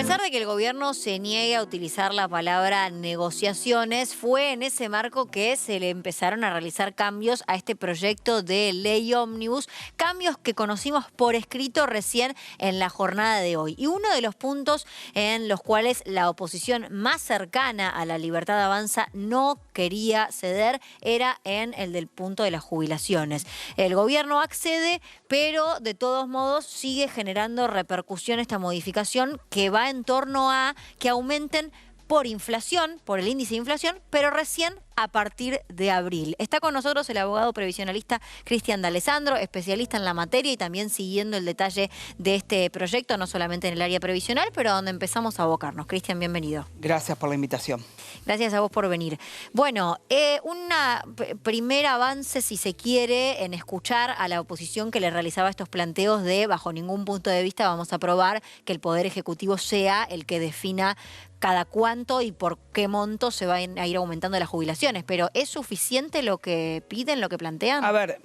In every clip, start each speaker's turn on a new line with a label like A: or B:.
A: pesar de que el gobierno se niegue a utilizar la palabra negociaciones, fue en ese marco que se le empezaron a realizar cambios a este proyecto de ley ómnibus, cambios que conocimos por escrito recién en la jornada de hoy. Y uno de los puntos en los cuales la oposición más cercana a la Libertad Avanza no quería ceder era en el del punto de las jubilaciones. El gobierno accede, pero de todos modos sigue generando repercusión esta modificación que va en torno a que aumenten por inflación, por el índice de inflación, pero recién a partir de abril. Está con nosotros el abogado previsionalista Cristian D'Alessandro, especialista en la materia y también siguiendo el detalle de este proyecto, no solamente en el área previsional, pero donde empezamos a abocarnos. Cristian, bienvenido.
B: Gracias por la invitación.
A: Gracias a vos por venir. Bueno, un primer avance, si se quiere, en escuchar a la oposición que le realizaba estos planteos de, bajo ningún punto de vista, vamos a aprobar que el Poder Ejecutivo sea el que defina cada cuánto y por qué monto se van a ir aumentando las jubilaciones. Pero ¿es suficiente lo que piden, lo que plantean?
B: A ver,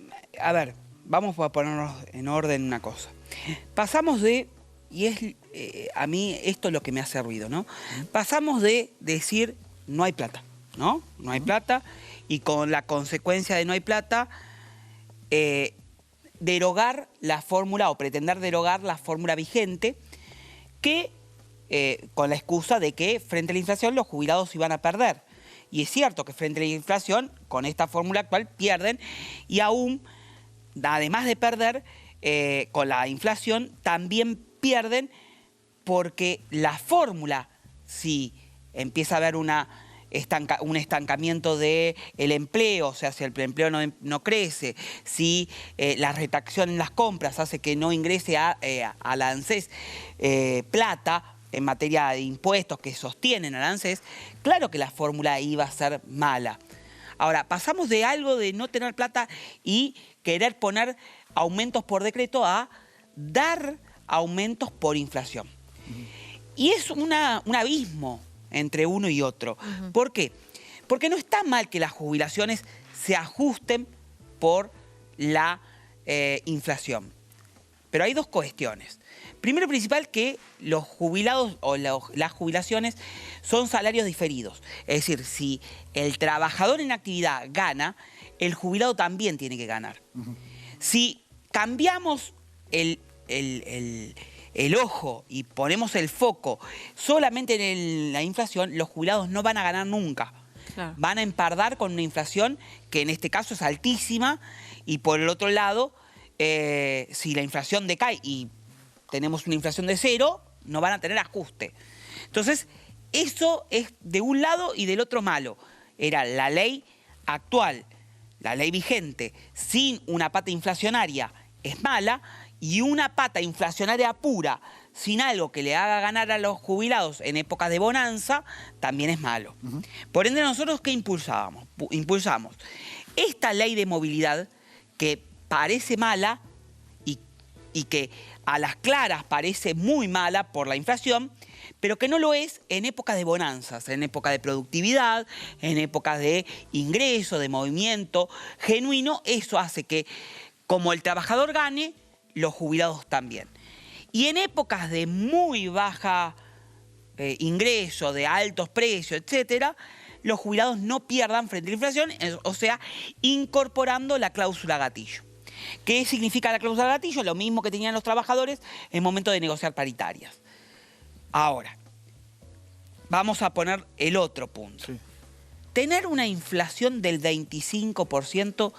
B: vamos a ponernos en orden una cosa. Pasamos de, y es a mí esto es lo que me hace ruido, ¿no? Pasamos de decir no hay plata, ¿no? No hay plata, y con la consecuencia de no hay plata, derogar la fórmula o pretender derogar la fórmula vigente que con la excusa de que frente a la inflación los jubilados iban a perder. Y es cierto que frente a la inflación, con esta fórmula actual, pierden y aún, además de perder, con la inflación también pierden porque la fórmula, si empieza a haber un estancamiento del empleo, o sea, si el empleo no crece, si la retracción en las compras hace que no ingrese a la ANSES plata, en materia de impuestos que sostienen al ANSES, claro que la fórmula iba a ser mala. Ahora, pasamos de algo de no tener plata y querer poner aumentos por decreto a dar aumentos por inflación. Y es un abismo entre uno y otro. ¿Por qué? Porque no está mal que las jubilaciones se ajusten por la inflación. Pero hay dos cuestiones. Primero principal, que los jubilados o las jubilaciones son salarios diferidos. Es decir, si el trabajador en actividad gana, el jubilado también tiene que ganar. Si cambiamos el ojo y ponemos el foco solamente en la inflación, los jubilados no van a ganar nunca. Claro. Van a empardar con una inflación que en este caso es altísima, y por el otro lado, si la inflación decae y tenemos una inflación de 0, no van a tener ajuste. Entonces, eso es de un lado y del otro malo. Era la ley actual, la ley vigente, sin una pata inflacionaria es mala, y una pata inflacionaria pura, sin algo que le haga ganar a los jubilados en épocas de bonanza, también es malo. Por ende, nosotros, ¿qué impulsamos? Impulsamos esta ley de movilidad que parece mala y que a las claras parece muy mala por la inflación, pero que no lo es en épocas de bonanzas, en épocas de productividad, en épocas de ingreso, de movimiento genuino. Eso hace que, como el trabajador gane, los jubilados también. Y en épocas de muy baja ingreso, de altos precios, etcétera, los jubilados no pierdan frente a la inflación, o sea, incorporando la cláusula gatillo. ¿Qué significa la cláusula gatillo? Lo mismo que tenían los trabajadores en momento de negociar paritarias. Ahora, vamos a poner el otro punto. Sí. Tener una inflación del 25%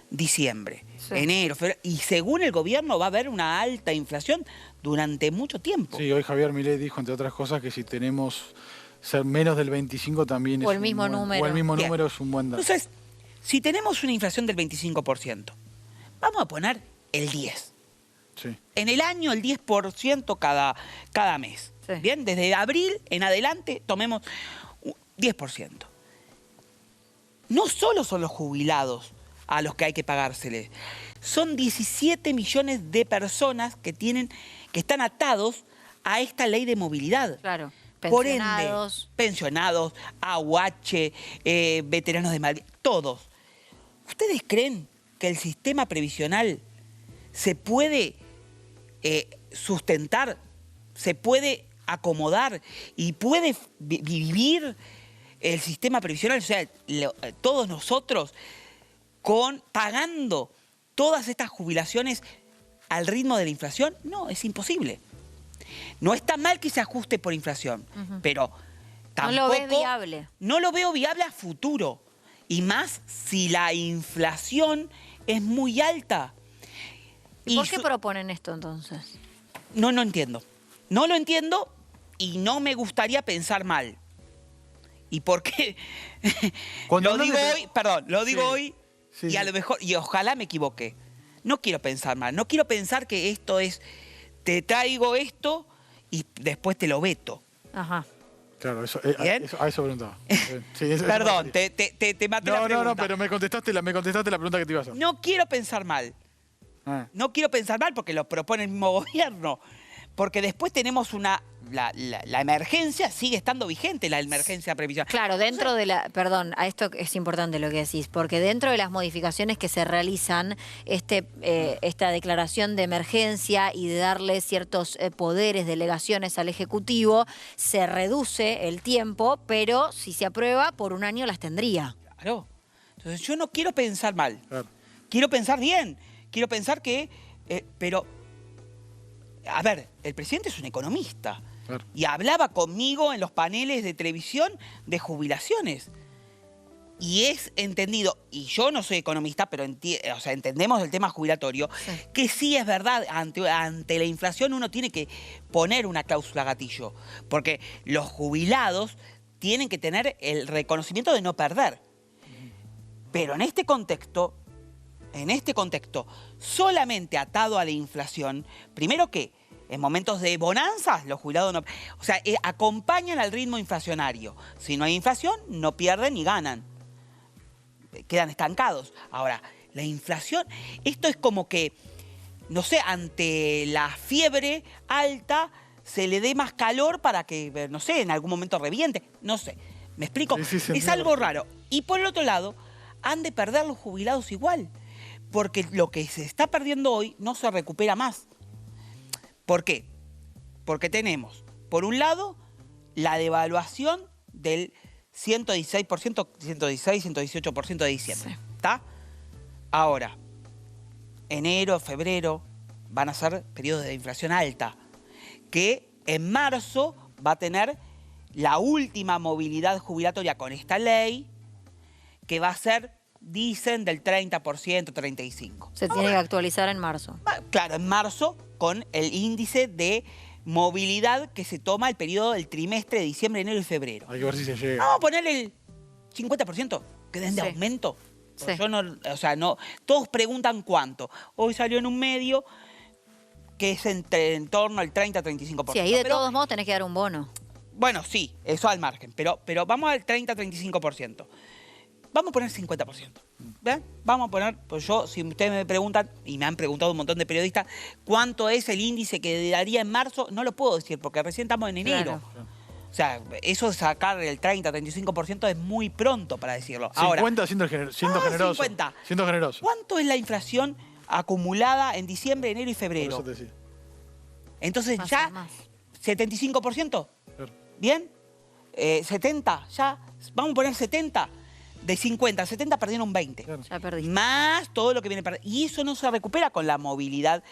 B: diciembre, sí, enero, febrero, y según el gobierno va a haber una alta inflación durante mucho tiempo.
C: Sí, hoy Javier Milei dijo, entre otras cosas, que si tenemos ser menos del 25 también es
A: o el mismo número.
C: O el mismo número es un buen dato.
B: Entonces, si tenemos una inflación del 25%, vamos a poner el 10%. Sí. En el año el 10% cada mes. Sí. Bien, desde abril en adelante tomemos 10%. No solo son los jubilados a los que hay que pagárseles, son 17 millones de personas que están atados a esta ley de movilidad.
A: Claro.
B: Por ende, pensionados, AUH, veteranos de Madrid, todos. ¿Ustedes creen que el sistema previsional se puede sustentar, se puede acomodar y puede vivir el sistema previsional, o sea, todos nosotros pagando todas estas jubilaciones al ritmo de la inflación? No, es imposible. No está mal que se ajuste por inflación, pero tampoco...
A: No lo ves viable.
B: No lo veo viable a futuro. Y más si la inflación es muy alta.
A: ¿Y por qué proponen esto entonces?
B: No entiendo. No lo entiendo y no me gustaría pensar mal. ¿Y por qué? Lo digo hoy, perdón, lo digo hoy y a lo mejor, y ojalá me equivoque. No quiero pensar mal, no quiero pensar que esto es, te traigo esto y después te lo veto.
A: Ajá.
C: Claro, a eso preguntaba. Sí,
B: perdón, te maté la pregunta.
C: No, pero me contestaste la pregunta que te iba a hacer.
B: No quiero pensar mal. No quiero pensar mal porque lo propone el mismo gobierno. Porque después tenemos la emergencia, sigue estando vigente la emergencia previsional.
A: Claro, dentro de la... Perdón, a esto es importante lo que decís, porque dentro de las modificaciones que se realizan, esta declaración de emergencia y de darle ciertos poderes, delegaciones al Ejecutivo, se reduce el tiempo, pero si se aprueba, por un año las tendría.
B: Claro. Entonces yo no quiero pensar mal.
C: Claro.
B: Quiero pensar bien. Quiero pensar que... pero... A ver, el presidente es un economista. Claro. Y hablaba conmigo en los paneles de televisión de jubilaciones. Y es entendido, y yo no soy economista, pero entendemos el tema jubilatorio, que sí es verdad, ante la inflación uno tiene que poner una cláusula gatillo. Porque los jubilados tienen que tener el reconocimiento de no perder. Pero en este contexto, solamente atado a la inflación, primero que en momentos de bonanzas los jubilados no... O sea, acompañan al ritmo inflacionario. Si no hay inflación, no pierden ni ganan. Quedan estancados. Ahora, la inflación, esto es como que, no sé, ante la fiebre alta se le dé más calor para que, no sé, en algún momento reviente. No sé, ¿me explico?
C: Sí,
B: es algo raro. Y por el otro lado, han de perder los jubilados igual. Porque lo que se está perdiendo hoy no se recupera más. ¿Por qué? Porque tenemos, por un lado, la devaluación del 116%, 118% de diciembre. ¿Está? Ahora, enero, febrero van a ser periodos de inflación alta, que en marzo va a tener la última movilidad jubilatoria con esta ley, que va a ser... dicen del 30%, 35%.
A: Se tiene que actualizar en marzo.
B: Claro, en marzo con el índice de movilidad que se toma el periodo del trimestre de diciembre, enero y febrero.
C: Hay que ver si se llega.
B: Vamos a ponerle el 50%, que den de aumento. Yo no, o sea, no, todos preguntan cuánto. Hoy salió en un medio que es en torno al 30-35%.
A: Sí, ahí de todos modos tenés que dar un bono.
B: Bueno, sí, eso al margen, pero vamos al 30-35%. Vamos a poner 50%. ¿Ven? Vamos a poner, pues yo, si ustedes me preguntan, y me han preguntado un montón de periodistas, ¿cuánto es el índice que daría en marzo? No lo puedo decir, porque recién estamos en enero. Claro. O sea, eso de sacar el 30-35% es muy pronto para decirlo.
C: 50 ahora, siendo generoso.
B: 50.
C: Siendo generoso.
B: ¿Cuánto es la inflación acumulada en diciembre, enero y febrero?
C: Por eso te decía.
B: Entonces ya, 75%. Claro. ¿Bien? 70, ya. Vamos a poner 70. De 50 a 70 perdieron 20.
A: Claro. Ya perdí.
B: Más todo lo que viene perdiendo. Y eso no se recupera con la movilidad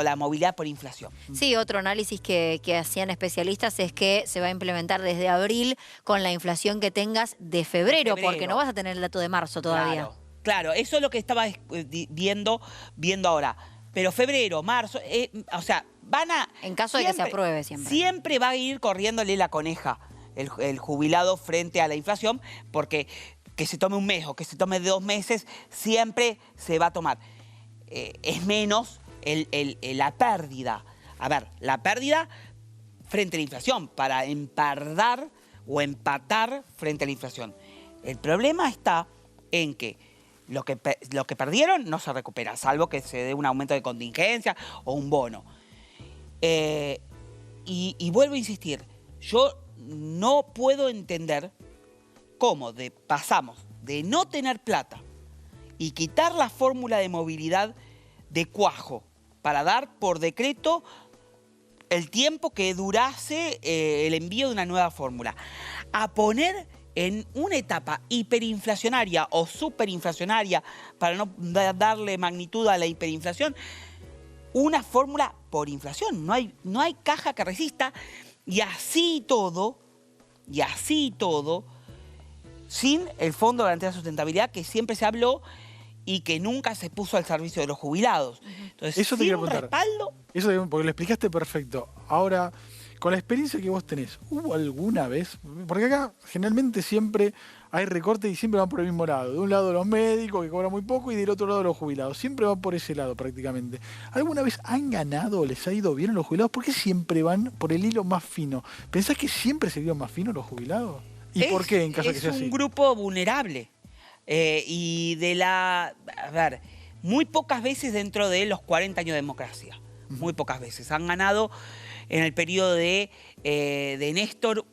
B: la movilidad por inflación.
A: Sí, otro análisis que hacían especialistas es que se va a implementar desde abril con la inflación que tengas de febrero, porque no vas a tener el dato de marzo todavía.
B: Claro, eso es lo que estaba viendo ahora. Pero febrero, marzo, o sea, van a...
A: En caso de que se apruebe siempre.
B: Siempre va a ir corriéndole la coneja el jubilado frente a la inflación, porque que se tome un mes o que se tome 2 meses, siempre se va a tomar. Es menos la pérdida. A ver, la pérdida frente a la inflación, para empardar o empatar frente a la inflación. El problema está en que lo que perdieron no se recupera, salvo que se dé un aumento de contingencia o un bono. Y vuelvo a insistir, yo no puedo entender cómo pasamos de no tener plata y quitar la fórmula de movilidad de cuajo para dar por decreto el tiempo que durase el envío de una nueva fórmula. A poner en una etapa hiperinflacionaria o superinflacionaria, para no darle magnitud a la hiperinflación, una fórmula por inflación. No hay caja que resista. Y así todo, sin el Fondo de Garantía de Sustentabilidad, que siempre se habló y que nunca se puso al servicio de los jubilados. Entonces,
C: eso te
B: sin
C: quiero
B: un
C: preguntar.
B: respaldo...
C: Eso porque lo explicaste perfecto. Ahora, con la experiencia que vos tenés, ¿hubo alguna vez? Porque acá generalmente siempre hay recortes y siempre van por el mismo lado. De un lado los médicos, que cobran muy poco, y del otro lado los jubilados. Siempre van por ese lado prácticamente. ¿Alguna vez han ganado o les ha ido bien a los jubilados? ¿Por qué siempre van por el hilo más fino? ¿Pensás que siempre se vieron más finos los jubilados? ¿Y por qué en caso de que sea así?
B: Es un grupo vulnerable. A ver, muy pocas veces dentro de los 40 años de democracia. Muy pocas veces. Han ganado en el periodo de Néstor,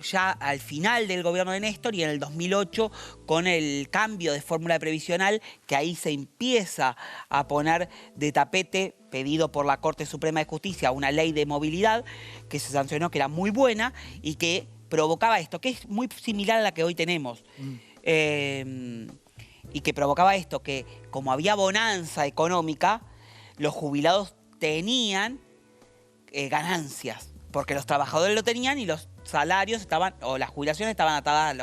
B: ya al final del gobierno de Néstor, y en el 2008 con el cambio de fórmula previsional, que ahí se empieza a poner de tapete, pedido por la Corte Suprema de Justicia, una ley de movilidad que se sancionó, que era muy buena y que provocaba esto, que es muy similar a la que hoy tenemos. Y que provocaba esto, que como había bonanza económica, los jubilados tenían ganancias, porque los trabajadores lo tenían y los salarios estaban, o las jubilaciones estaban atadas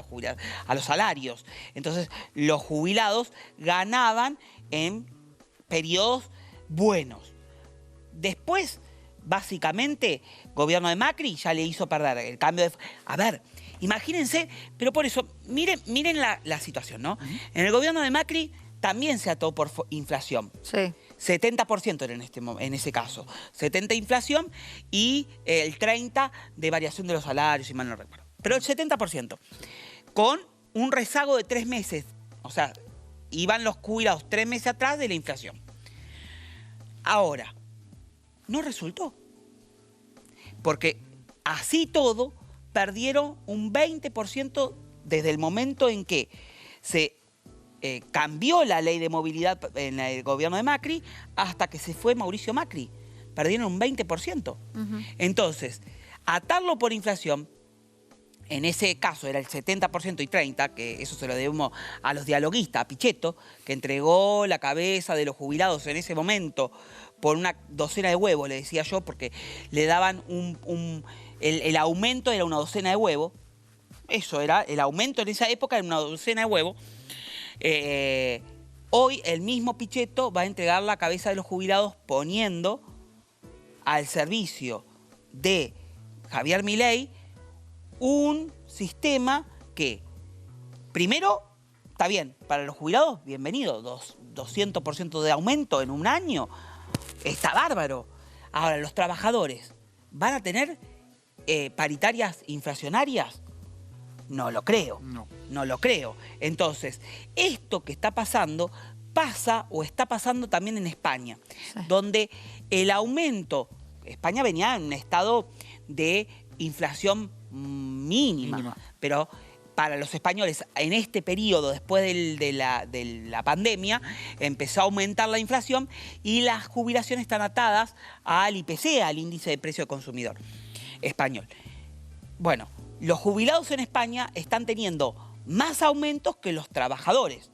B: a los salarios. Entonces, los jubilados ganaban en periodos buenos. Después, básicamente, gobierno de Macri ya le hizo perder el cambio de... A ver, imagínense, pero por eso, miren la situación, ¿no? En el gobierno de Macri también se ató por inflación.
A: Sí.
B: 70% era en ese caso. 70% inflación y el 30% de variación de los salarios, si mal no recuerdo. Pero el 70%. Con un rezago de 3 meses. O sea, iban los jubilados 3 meses atrás de la inflación. Ahora, no resultó. Porque así todo, perdieron un 20% desde el momento en que se cambió la ley de movilidad en el gobierno de Macri hasta que se fue Mauricio Macri. Perdieron un 20%. Entonces, atarlo por inflación, en ese caso era el 70% y 30%, que eso se lo debemos a los dialoguistas, a Pichetto, que entregó la cabeza de los jubilados en ese momento por una docena de huevos, le decía yo, porque le daban el aumento era una docena de huevos. Eso era, el aumento en esa época era una docena de huevos. Hoy el mismo Pichetto va a entregar la cabeza de los jubilados poniendo al servicio de Javier Milei un sistema que, primero, está bien, para los jubilados, bienvenido, 200% de aumento en un año, está bárbaro. Ahora, los trabajadores, ¿van a tener paritarias inflacionarias? No lo creo, no lo creo. Entonces, esto que está pasando, pasa o está pasando también en España, donde el aumento, España venía en un estado de inflación mínima, pero para los españoles en este periodo, después de la pandemia, empezó a aumentar la inflación y las jubilaciones están atadas al IPC, al índice de precio del consumidor español. Bueno, los jubilados en España están teniendo más aumentos que los trabajadores.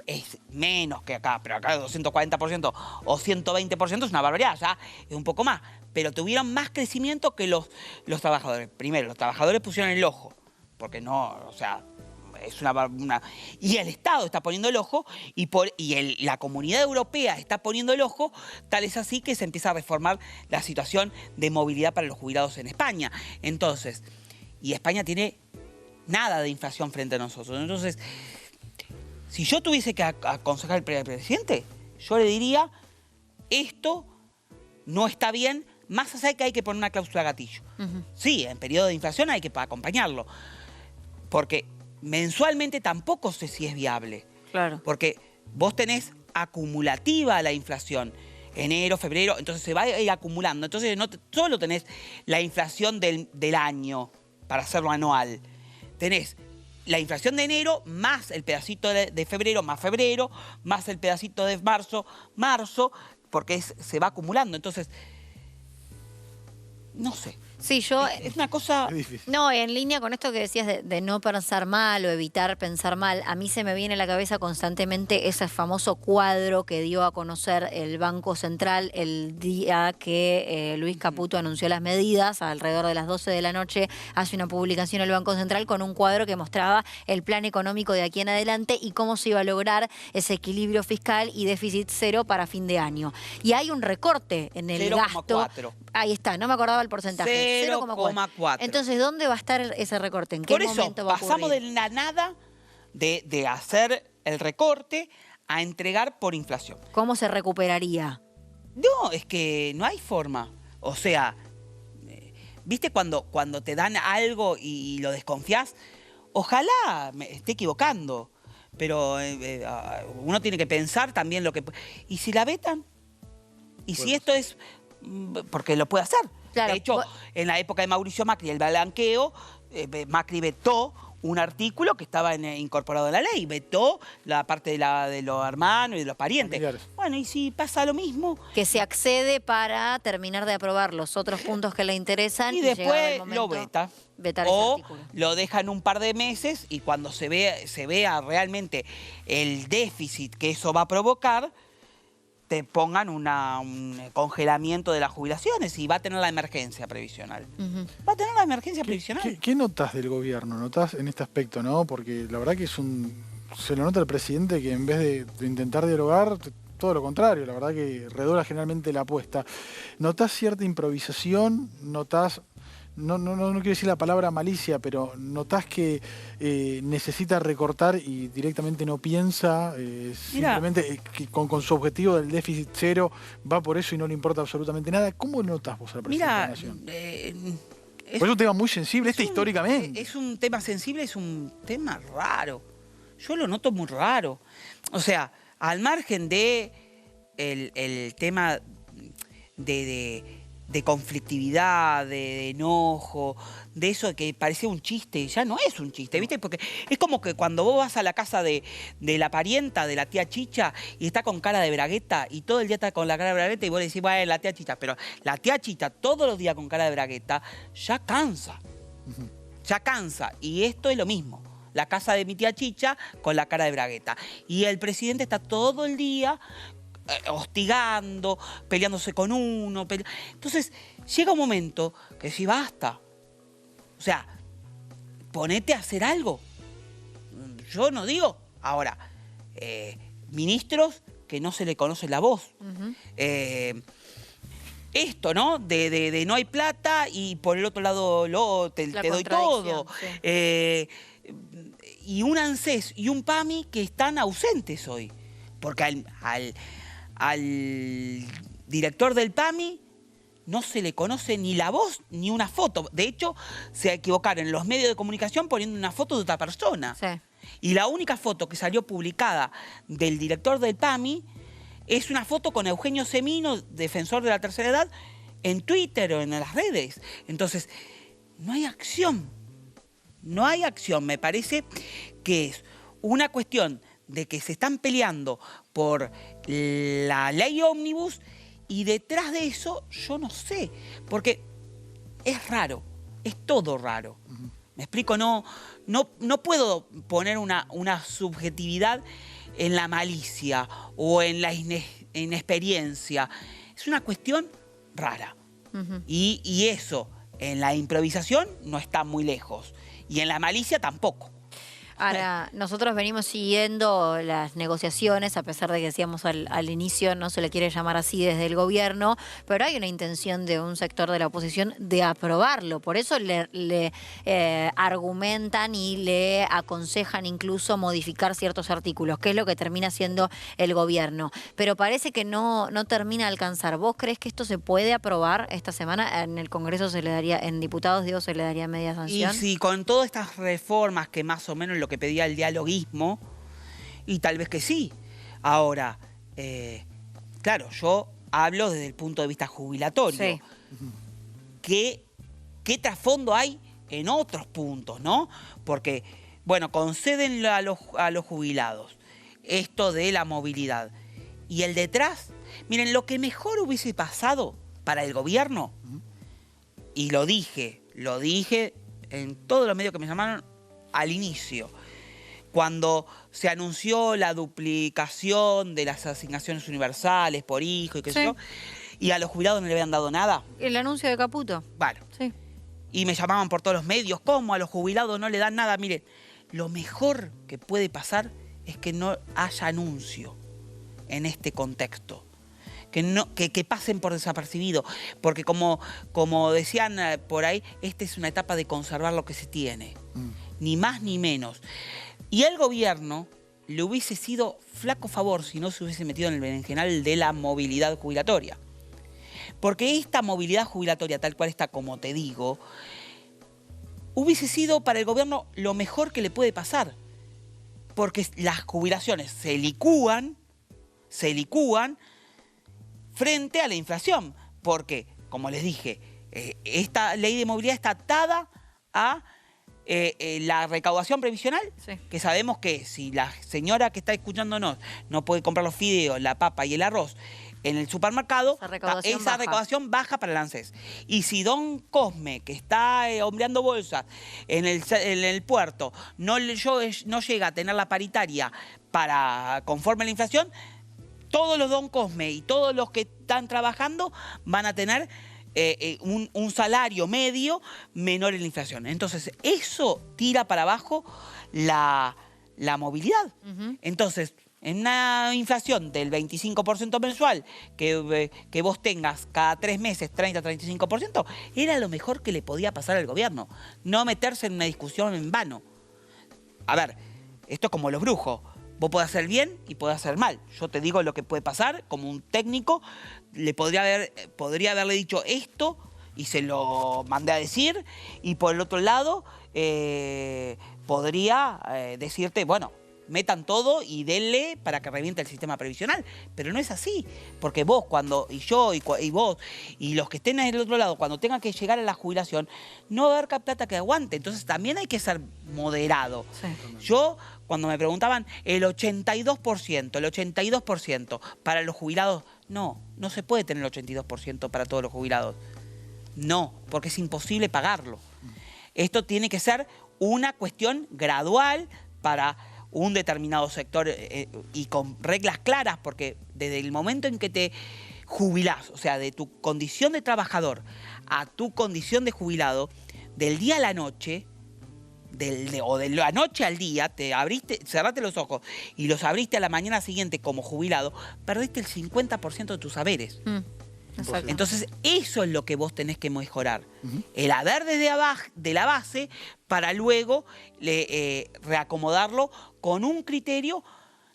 B: Es menos que acá, pero acá 240% o 120% es una barbaridad, ya es un poco más. Pero tuvieron más crecimiento que los trabajadores. Primero, los trabajadores pusieron el ojo, porque no, o sea, es una... Y el Estado está poniendo el ojo y la Comunidad Europea está poniendo el ojo, tal es así que se empieza a reformar la situación de movilidad para los jubilados en España. Entonces, y España tiene nada de inflación frente a nosotros. Entonces, si yo tuviese que aconsejar al presidente, yo le diría, esto no está bien, más allá de que hay que poner una cláusula gatillo. Sí, en periodo de inflación hay que acompañarlo, porque mensualmente tampoco sé si es viable.
A: Claro.
B: Porque vos tenés acumulativa la inflación, enero, febrero, entonces se va a ir acumulando. Entonces no solo tenés la inflación del año para hacerlo anual, tenés la inflación de enero más el pedacito de febrero, más el pedacito de marzo, porque se va acumulando. Entonces, no sé.
A: Sí, yo...
B: Es una cosa...
C: Es difícil.
A: No, en línea con esto que decías de no pensar mal o evitar pensar mal, a mí se me viene a la cabeza constantemente ese famoso cuadro que dio a conocer el Banco Central el día que Luis Caputo anunció las medidas, alrededor de las 12 de la noche, hace una publicación el Banco Central con un cuadro que mostraba el plan económico de aquí en adelante y cómo se iba a lograr ese equilibrio fiscal y déficit cero para fin de año. Y hay un recorte en el
B: 0,4.
A: gasto. Ahí está, no me acordaba el porcentaje.
B: 0,4.
A: Entonces, ¿dónde va a estar ese recorte? ¿En qué momento va a ocurrir?
B: Pasamos de la nada de hacer el recorte a entregar por inflación.
A: ¿Cómo se recuperaría?
B: No, es que no hay forma. O sea, ¿viste cuando te dan algo y lo desconfías? Ojalá me esté equivocando, pero uno tiene que pensar también lo que... ¿Y si la vetan? ¿Y si esto es...? Porque lo puede hacer.
A: Claro,
B: de hecho, en la época de Mauricio Macri, el blanqueo, Macri vetó un artículo que estaba incorporado en la ley, vetó la parte de los hermanos y de los parientes.
C: Familiares.
B: Bueno, ¿y si pasa lo mismo?
A: Que se accede para terminar de aprobar los otros puntos que le interesan
B: Y
A: llegado el
B: después
A: momento,
B: lo veta.
A: vetar ese
B: O
A: artículo.
B: lo dejan un par de meses y cuando se vea realmente el déficit que eso va a provocar, te pongan un congelamiento de las jubilaciones y va a tener la emergencia previsional. Va a tener la emergencia previsional.
C: ¿Qué notas del gobierno? ¿Notas en este aspecto, no? Porque la verdad que se lo nota al presidente que en vez de intentar dialogar, todo lo contrario, la verdad que redobla generalmente la apuesta. ¿Notás cierta improvisación? ¿Notás, no quiero decir la palabra malicia, pero notás que necesita recortar y directamente no piensa, simplemente que con su objetivo del déficit cero va por eso y no le importa absolutamente nada? ¿Cómo notás vos al presidente de la Nación? Pues es un tema muy sensible, históricamente.
B: Es un tema sensible, es un tema raro. Yo lo noto muy raro. O sea, al margen de el tema de conflictividad, de enojo, de eso que parecía un chiste, ya no es un chiste, ¿viste? Porque es como que cuando vos vas a la casa de la parienta, de la tía Chicha, y está con cara de bragueta, y todo el día está con la cara de bragueta, y vos le decís, bueno, la tía Chicha, pero la tía Chicha todos los días con cara de bragueta, ya cansa. Ya cansa. Y esto es lo mismo. La casa de mi tía Chicha con la cara de bragueta. Y el presidente está todo el día hostigando, peleándose con uno. Entonces, llega un momento que si basta. O sea, ponete a hacer algo. Yo no digo. Ahora, ministros que no se le conoce la voz. Esto, ¿no? De no hay plata y por el otro lado te doy todo.
A: Sí.
B: Y un ANSES y un PAMI que están ausentes hoy. Porque al director del PAMI no se le conoce ni la voz ni una foto. De hecho, se equivocaron en los medios de comunicación poniendo una foto de otra persona.
A: Sí.
B: Y la única foto que salió publicada del director del PAMI es una foto con Eugenio Semino, defensor de la tercera edad, en Twitter o en las redes. Entonces, no hay acción. No hay acción. Me parece que es una cuestión de que se están peleando por la ley ómnibus y detrás de eso yo no sé, porque es raro, es todo raro. ¿Me explico? No puedo poner una subjetividad en la malicia o en la inexperiencia. Es una cuestión rara. Y eso, en la improvisación no está muy lejos. Y en la malicia tampoco.
A: Ahora, nosotros venimos siguiendo las negociaciones, a pesar de que decíamos al inicio no se le quiere llamar así desde el gobierno, pero hay una intención de un sector de la oposición de aprobarlo. Por eso le argumentan y le aconsejan incluso modificar ciertos artículos, que es lo que termina haciendo el gobierno. Pero parece que no termina de alcanzar. ¿Vos crees que esto se puede aprobar esta semana? En el Congreso se le daría, en diputados, digo, se le daría media sanción.
B: Y sí, con todas estas reformas que más o menos lo que pedía el dialoguismo, y tal vez que sí. Ahora, claro, yo hablo desde el punto de vista jubilatorio.
A: Sí.
B: ¿Qué trasfondo hay en otros puntos, no? Porque, bueno, conceden a los jubilados esto de la movilidad. Y el detrás, miren, lo que mejor hubiese pasado para el gobierno, y lo dije en todos los medios que me llamaron al inicio, cuando se anunció la duplicación de las asignaciones universales por hijo y qué sé yo, y a los jubilados no le habían dado nada.
A: El anuncio de Caputo.
B: Bueno.
A: Sí.
B: Y me llamaban por todos los medios, ¿cómo a los jubilados no le dan nada? Miren, lo mejor que puede pasar es que no haya anuncio en este contexto. Que pasen por desapercibido. Porque como decían por ahí, esta es una etapa de conservar lo que se tiene. Ni más ni menos. Y al gobierno le hubiese sido flaco favor si no se hubiese metido en el berenjenal de la movilidad jubilatoria. Porque esta movilidad jubilatoria, tal cual está, como te digo, hubiese sido para el gobierno lo mejor que le puede pasar. Porque las jubilaciones se licúan frente a la inflación. Porque, como les dije, esta ley de movilidad está atada a la recaudación previsional, que sabemos que si la señora que está escuchándonos no puede comprar los fideos, la papa y el arroz en el supermercado, esa recaudación baja para el ANSES. Y si don Cosme, que está hombreando bolsas en el puerto, no llega a tener la paritaria para conforme a la inflación, todos los don Cosme y todos los que están trabajando van a tener un salario medio menor en la inflación. Entonces, eso tira para abajo la movilidad. Entonces, en una inflación del 25% mensual, que vos tengas cada 3 meses 30-35%, era lo mejor que le podía pasar al gobierno. No meterse en una discusión en vano. A ver, esto es como los brujos. Vos podés hacer bien y podés hacer mal. Yo te digo lo que puede pasar. Como un técnico, podría haberle dicho esto y se lo mandé a decir. Y por el otro lado, podría decirte, bueno, metan todo y denle para que reviente el sistema previsional. Pero no es así. Porque vos, y vos, y los que estén en el otro lado, cuando tengan que llegar a la jubilación, no va a haber plata que aguante. Entonces también hay que ser moderado. Yo, cuando me preguntaban el 82% para los jubilados, no se puede tener el 82% para todos los jubilados. No, porque es imposible pagarlo. Esto tiene que ser una cuestión gradual para un determinado sector y con reglas claras, porque desde el momento en que te jubilás, o sea, de tu condición de trabajador a tu condición de jubilado, del día a la noche, o de la noche al día, cerraste los ojos y los abriste a la mañana siguiente como jubilado, perdiste el 50% de tus saberes.
A: Exacto.
B: Entonces, eso es lo que vos tenés que mejorar. El haber desde abajo, de la base, para luego reacomodarlo con un criterio,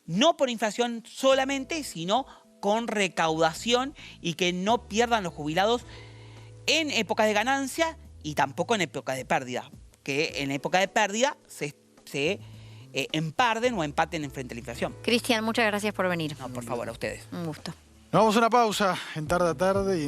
B: no por inflación solamente, sino con recaudación y que no pierdan los jubilados en épocas de ganancia y tampoco en épocas de pérdida. Que en época de pérdida se emparden o empaten frente a la inflación.
A: Cristian, muchas gracias por venir.
B: No, por favor, a ustedes.
A: Un gusto.
C: Nos vamos a una pausa en Tarde a Tarde.